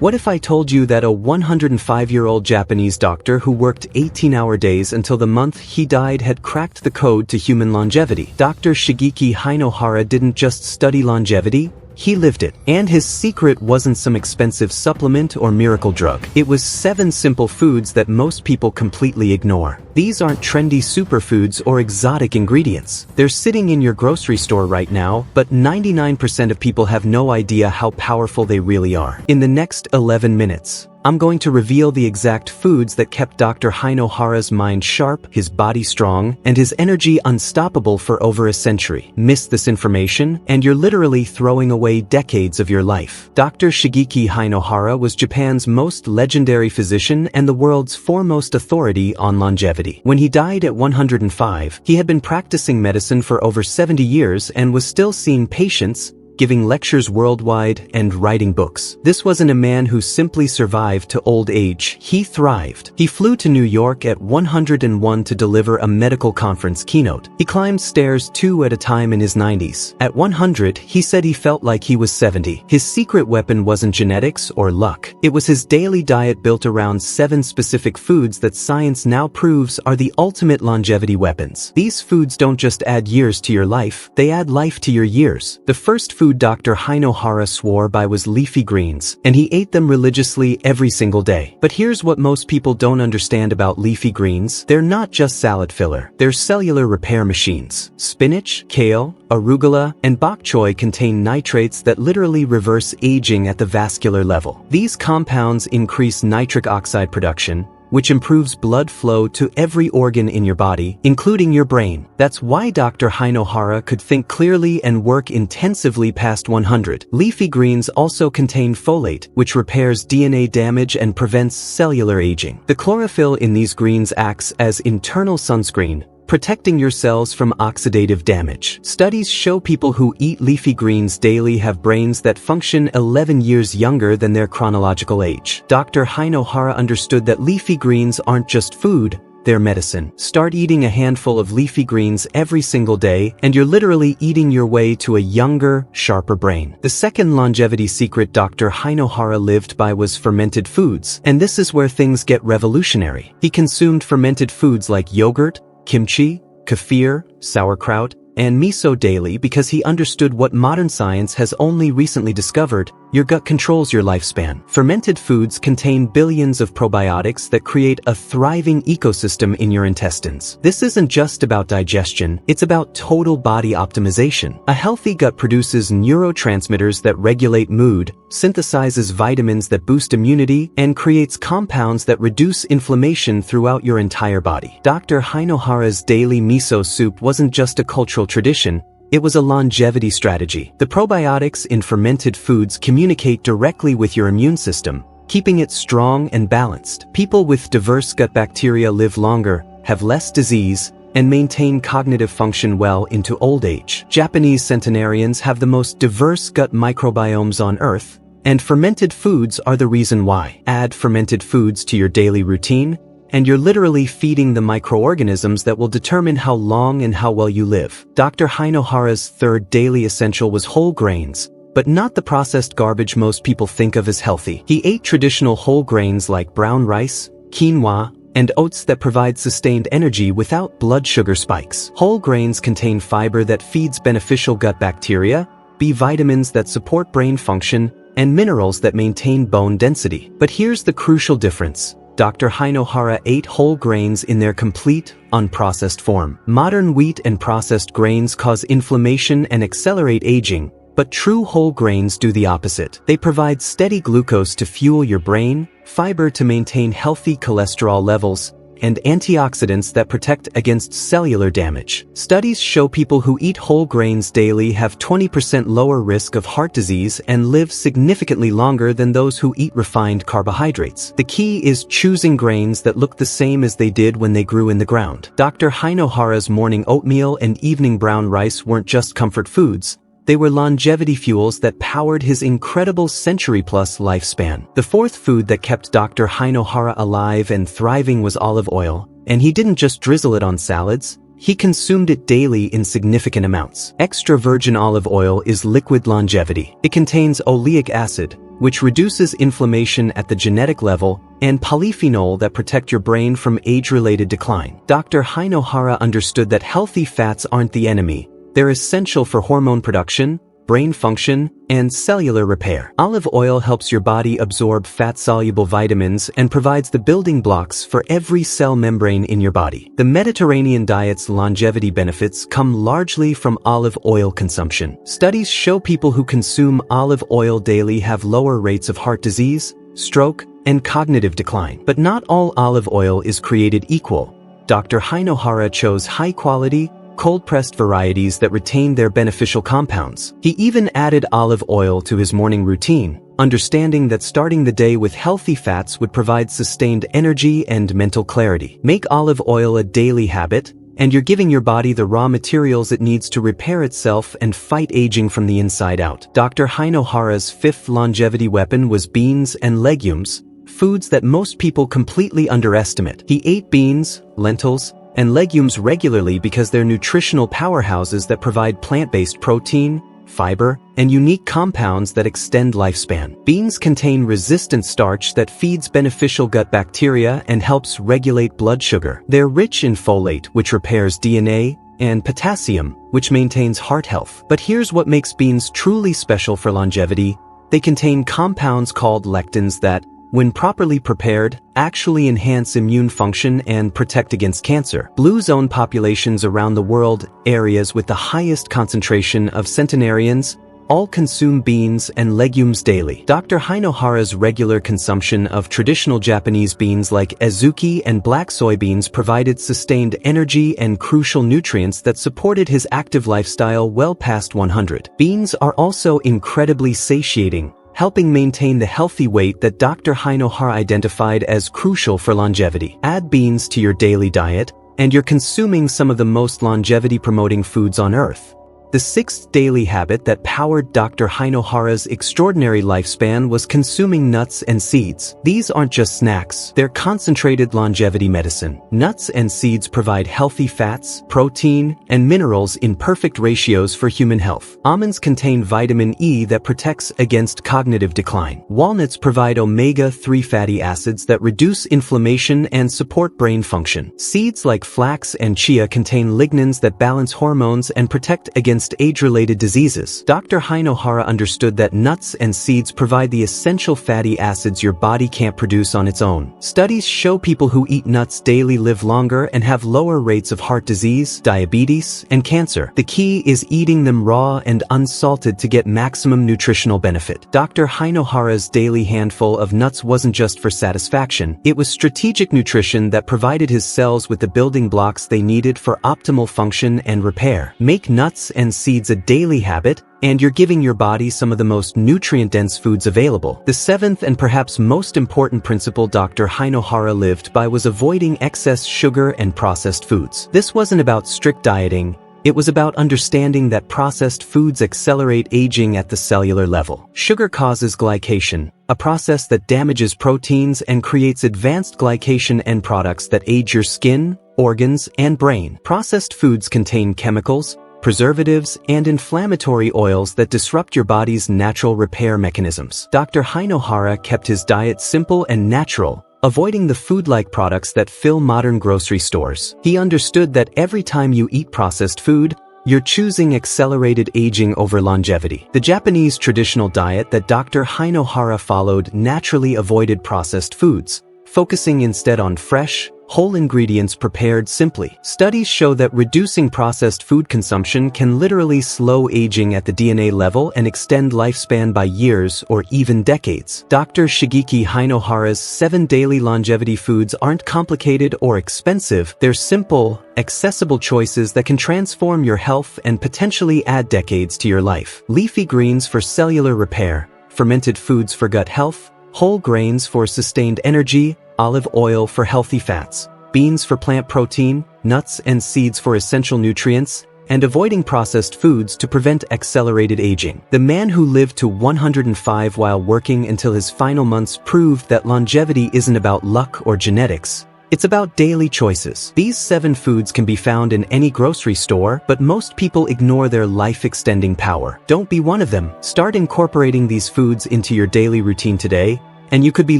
What if I told you that a 105-year-old Japanese doctor who worked 18-hour days until the month he died had cracked the code to human longevity? Dr. Shigeaki Hinohara didn't just study longevity, he lived it. And his secret wasn't some expensive supplement or miracle drug. It was 7 simple foods that most people completely ignore. These aren't trendy superfoods or exotic ingredients. They're sitting in your grocery store right now, but 99% of people have no idea how powerful they really are. In the next 11 minutes, I'm going to reveal the exact foods that kept Dr. Hinohara's mind sharp, his body strong, and his energy unstoppable for over a century. Miss this information, and you're literally throwing away decades of your life. Dr. Shigeaki Hinohara was Japan's most legendary physician and the world's foremost authority on longevity. When he died at 105, he had been practicing medicine for over 70 years and was still seeing patients, giving lectures worldwide, and writing books. This wasn't a man who simply survived to old age, he thrived. He flew to New York at 101 to deliver a medical conference keynote. He climbed stairs 2 at a time in his 90s. At 100, he said he felt like he was 70. His secret weapon wasn't genetics or luck. It was his daily diet built around 7 specific foods that science now proves are the ultimate longevity weapons. These foods don't just add years to your life, they add life to your years. The first food Dr. Hinohara swore by was leafy greens, and he ate them religiously every single day. But here's what most people don't understand about leafy greens. They're not just salad filler, they're cellular repair machines. Spinach, kale, arugula, and bok choy contain nitrates that literally reverse aging at the vascular level. These compounds increase nitric oxide production, which improves blood flow to every organ in your body, including your brain. That's why Dr. Hinohara could think clearly and work intensively past 100. Leafy greens also contain folate, which repairs DNA damage and prevents cellular aging. The chlorophyll in these greens acts as internal sunscreen, protecting your cells from oxidative damage. Studies show people who eat leafy greens daily have brains that function 11 years younger than their chronological age. Dr. Hinohara understood that leafy greens aren't just food, they're medicine. Start eating a handful of leafy greens every single day, and you're literally eating your way to a younger, sharper brain. The second longevity secret Dr. Hinohara lived by was fermented foods, and this is where things get revolutionary. He consumed fermented foods like yogurt, kimchi, kefir, sauerkraut, and miso daily because he understood what modern science has only recently discovered: your gut controls your lifespan. Fermented foods contain billions of probiotics that create a thriving ecosystem in your intestines. This isn't just about digestion, it's about total body optimization. A healthy gut produces neurotransmitters that regulate mood, synthesizes vitamins that boost immunity, and creates compounds that reduce inflammation throughout your entire body. Dr. Hinohara's daily miso soup wasn't just a cultural tradition, it was a longevity strategy. The probiotics in fermented foods communicate directly with your immune system, keeping it strong and balanced. People with diverse gut bacteria live longer, have less disease, and maintain cognitive function well into old age. Japanese centenarians have the most diverse gut microbiomes on Earth, and fermented foods are the reason why. Add fermented foods to your daily routine, and you're literally feeding the microorganisms that will determine how long and how well you live. Dr. Hinohara's third daily essential was whole grains, but not the processed garbage most people think of as healthy. He ate traditional whole grains like brown rice, quinoa, and oats that provide sustained energy without blood sugar spikes. Whole grains contain fiber that feeds beneficial gut bacteria, B vitamins that support brain function, and minerals that maintain bone density. But here's the crucial difference. Dr. Hinohara ate whole grains in their complete, unprocessed form. Modern wheat and processed grains cause inflammation and accelerate aging, but true whole grains do the opposite. They provide steady glucose to fuel your brain, fiber to maintain healthy cholesterol levels, and antioxidants that protect against cellular damage. Studies show people who eat whole grains daily have 20% lower risk of heart disease and live significantly longer than those who eat refined carbohydrates. The key is choosing grains that look the same as they did when they grew in the ground. Dr. Hinohara's morning oatmeal and evening brown rice weren't just comfort foods. They were longevity fuels that powered his incredible century-plus lifespan. The fourth food that kept Dr. Hinohara alive and thriving was olive oil, and he didn't just drizzle it on salads, he consumed it daily in significant amounts. Extra virgin olive oil is liquid longevity. It contains oleic acid, which reduces inflammation at the genetic level, and polyphenol that protect your brain from age-related decline. Dr. Hinohara understood that healthy fats aren't the enemy. They're essential for hormone production, brain function, and cellular repair. Olive oil helps your body absorb fat-soluble vitamins and provides the building blocks for every cell membrane in your body. The Mediterranean diet's longevity benefits come largely from olive oil consumption. Studies show people who consume olive oil daily have lower rates of heart disease, stroke, and cognitive decline. But not all olive oil is created equal. Dr. Hinohara chose high-quality, cold-pressed varieties that retain their beneficial compounds. He even added olive oil to his morning routine, understanding that starting the day with healthy fats would provide sustained energy and mental clarity. Make olive oil a daily habit, and you're giving your body the raw materials it needs to repair itself and fight aging from the inside out. Dr. Hinohara's fifth longevity weapon was beans and legumes, foods that most people completely underestimate. He ate beans, lentils, and legumes regularly because they're nutritional powerhouses that provide plant-based protein, fiber, and unique compounds that extend lifespan. Beans contain resistant starch that feeds beneficial gut bacteria and helps regulate blood sugar. They're rich in folate, which repairs DNA, and potassium, which maintains heart health. But here's what makes beans truly special for longevity. They contain compounds called lectins that, when properly prepared, actually enhance immune function and protect against cancer. Blue zone populations around the world, areas with the highest concentration of centenarians, all consume beans and legumes daily. Dr. Hinohara's regular consumption of traditional Japanese beans like ezuki and black soybeans provided sustained energy and crucial nutrients that supported his active lifestyle well past 100. Beans are also incredibly satiating, helping maintain the healthy weight that Dr. Hinohara identified as crucial for longevity. Add beans to your daily diet, and you're consuming some of the most longevity-promoting foods on Earth. The sixth daily habit that powered Dr. Hinohara's extraordinary lifespan was consuming nuts and seeds. These aren't just snacks, they're concentrated longevity medicine. Nuts and seeds provide healthy fats, protein, and minerals in perfect ratios for human health. Almonds contain vitamin E that protects against cognitive decline. Walnuts provide omega-3 fatty acids that reduce inflammation and support brain function. Seeds like flax and chia contain lignans that balance hormones and protect against age-related diseases. Dr. Hinohara understood that nuts and seeds provide the essential fatty acids your body can't produce on its own. Studies show people who eat nuts daily live longer and have lower rates of heart disease, diabetes, and cancer. The key is eating them raw and unsalted to get maximum nutritional benefit. Dr. Hinohara's daily handful of nuts wasn't just for satisfaction. It was strategic nutrition that provided his cells with the building blocks they needed for optimal function and repair. Make nuts and seeds a daily habit, and you're giving your body some of the most nutrient-dense foods available. The seventh and perhaps most important principle Dr. Hinohara lived by was avoiding excess sugar and processed foods. This wasn't about strict dieting. It was about understanding that processed foods accelerate aging at the cellular level. Sugar causes glycation, a process that damages proteins and creates advanced glycation end products that age your skin, organs, and brain. Processed foods contain chemicals, preservatives, and inflammatory oils that disrupt your body's natural repair mechanisms. Dr. Hinohara kept his diet simple and natural, avoiding the food-like products that fill modern grocery stores. He understood that every time you eat processed food, you're choosing accelerated aging over longevity. The Japanese traditional diet that Dr. Hinohara followed naturally avoided processed foods, focusing instead on fresh, whole ingredients prepared simply. Studies show that reducing processed food consumption can literally slow aging at the DNA level and extend lifespan by years or even decades. Dr. Shigeaki Hinohara's 7 daily longevity foods aren't complicated or expensive. They're simple, accessible choices that can transform your health and potentially add decades to your life. Leafy greens for cellular repair, fermented foods for gut health, whole grains for sustained energy, olive oil for healthy fats, beans for plant protein, nuts and seeds for essential nutrients, and avoiding processed foods to prevent accelerated aging. The man who lived to 105 while working until his final months proved that longevity isn't about luck or genetics. It's about daily choices. These 7 foods can be found in any grocery store, but most people ignore their life-extending power. Don't be one of them. Start incorporating these foods into your daily routine today, and you could be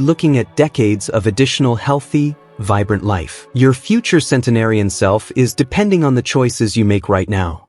looking at decades of additional healthy, vibrant life. Your future centenarian self is depending on the choices you make right now.